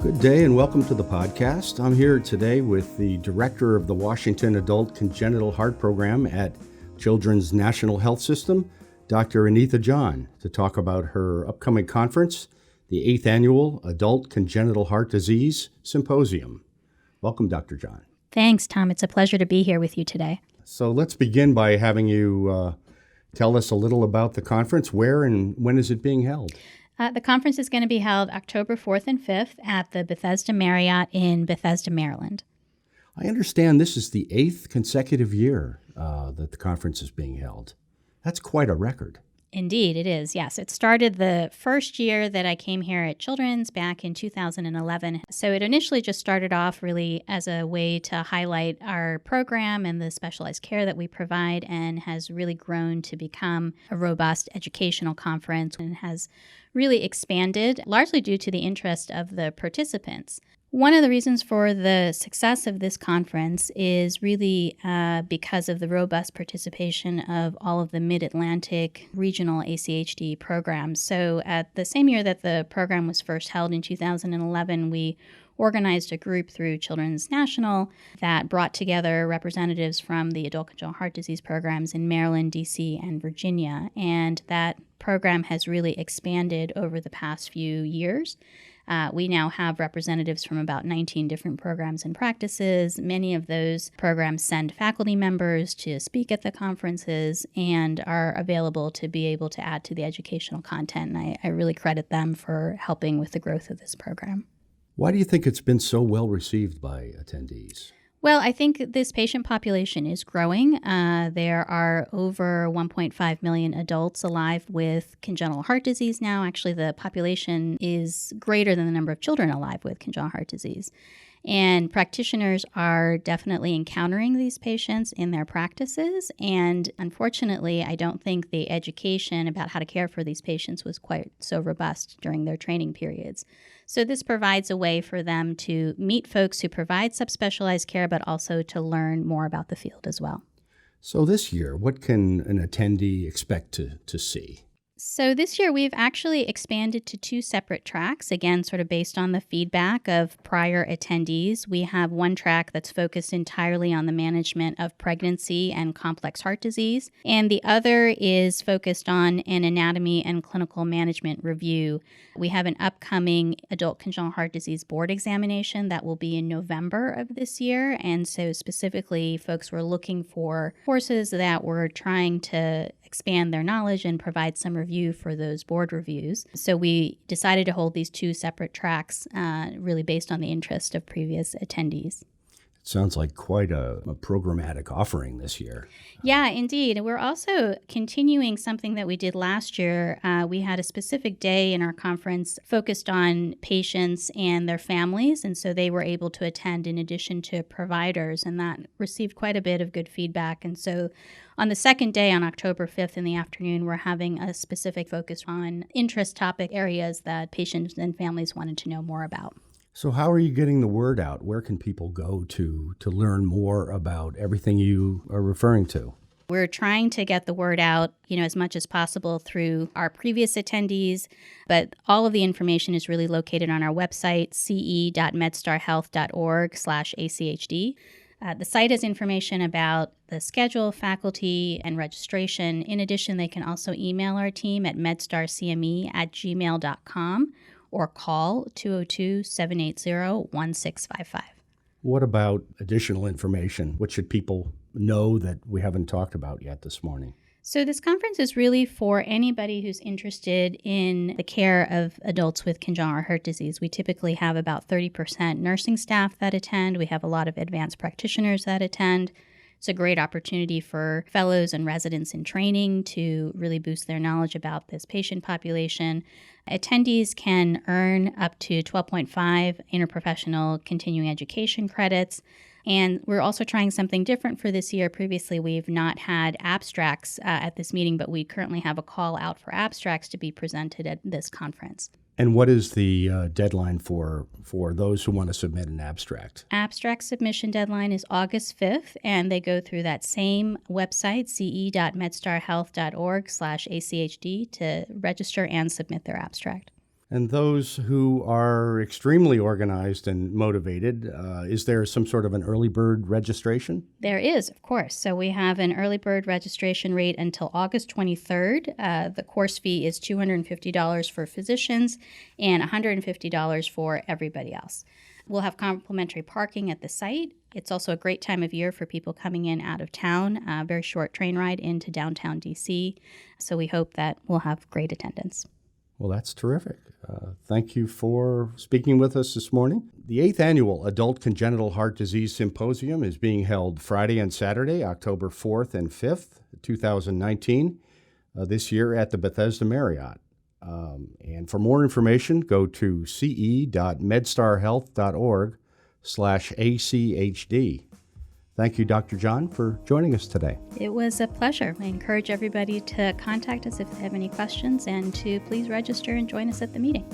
Good day and welcome to the podcast. I'm here today with the director of the Washington Adult Congenital Heart Program at Children's National Health System, Dr. Anitha John, to talk about her upcoming conference, the 8th Annual Adult Congenital Heart Disease Symposium. Welcome, Dr. John. Thanks, Tom. It's a pleasure to be here with you today. So let's begin by having you tell us a little about the conference. Where and when is it being held? The conference is going to be held October 4th and 5th at the Bethesda Marriott in Bethesda, Maryland. I understand this is the 8th consecutive year that the conference is being held. That's quite a record. Indeed, it is. Yes, it started the first year that I came here at Children's back in 2011. So it initially just started off really as a way to highlight our program and the specialized care that we provide, and has really grown to become a robust educational conference and has really expanded, largely due to the interest of the participants. One of the reasons for the success of this conference is really because of the robust participation of all of the Mid-Atlantic regional ACHD programs. So at the same year that the program was first held in 2011, we organized a group through Children's National that brought together representatives from the Adult Congenital Heart Disease programs in Maryland, D.C., and Virginia. And that program has really expanded over the past few years. We now have representatives from about 19 different programs and practices. Many of those programs send faculty members to speak at the conferences and are available to be able to add to the educational content. And I really credit them for helping with the growth of this program. Why do you think it's been so well received by attendees? Well, I think this patient population is growing. There are over 1.5 million adults alive with congenital heart disease now. Actually, the population is greater than the number of children alive with congenital heart disease. And practitioners are definitely encountering these patients in their practices. And unfortunately, I don't think the education about how to care for these patients was quite so robust during their training periods. So this provides a way for them to meet folks who provide subspecialized care, but also to learn more about the field as well. So this year, what can an attendee expect to see? So this year we've actually expanded to 2 separate tracks, again, sort of based on the feedback of prior attendees. We have one track that's focused entirely on the management of pregnancy and complex heart disease, and the other is focused on an anatomy and clinical management review. We have an upcoming adult congenital heart disease board examination that will be in November of this year, and so specifically folks were looking for courses that were trying to expand their knowledge and provide some review for those board reviews. So we decided to hold these 2 separate tracks really based on the interest of previous attendees. It sounds like quite a programmatic offering this year. Yeah, indeed. We're also continuing something that we did last year. We had a specific day in our conference focused on patients and their families, and so they were able to attend in addition to providers, and that received quite a bit of good feedback. And so on the second day, on October 5th in the afternoon, we're having a specific focus on interest topic areas that patients and families wanted to know more about. So how are you getting the word out? Where can people go to learn more about everything you are referring to? We're trying to get the word out, as much as possible through our previous attendees, but all of the information is really located on our website, ce.medstarhealth.org/ACHD. The site has information about the schedule, faculty, and registration. In addition, they can also email our team at medstarcme@gmail.com or call 202-780-1655. What about additional information? What should people know that we haven't talked about yet this morning? So this conference is really for anybody who's interested in the care of adults with congenital heart disease. We typically have about 30% nursing staff that attend. We have a lot of advanced practitioners that attend. It's a great opportunity for fellows and residents in training to really boost their knowledge about this patient population. Attendees can earn up to 12.5 interprofessional continuing education credits. And we're also trying something different for this year. Previously, we've not had abstracts at this meeting, but we currently have a call out for abstracts to be presented at this conference. And what is the deadline for those who want to submit an abstract? Abstract submission deadline is August 5th, and they go through that same website, ce.medstarhealth.org/ACHD, to register and submit their abstract. And those who are extremely organized and motivated, is there some sort of an early bird registration? There is, of course. So we have an early bird registration rate until August 23rd. The course fee is $250 for physicians and $150 for everybody else. We'll have complimentary parking at the site. It's also a great time of year for people coming in out of town, a very short train ride into downtown DC. So we hope that we'll have great attendance. Well, that's terrific. Thank you for speaking with us this morning. The 8th Annual Adult Congenital Heart Disease Symposium is being held Friday and Saturday, October 4th and 5th, 2019, this year at the Bethesda Marriott. And for more information, go to ce.medstarhealth.org/ACHD. Thank you, Dr. John, for joining us today. It was a pleasure. I encourage everybody to contact us if they have any questions and to please register and join us at the meeting.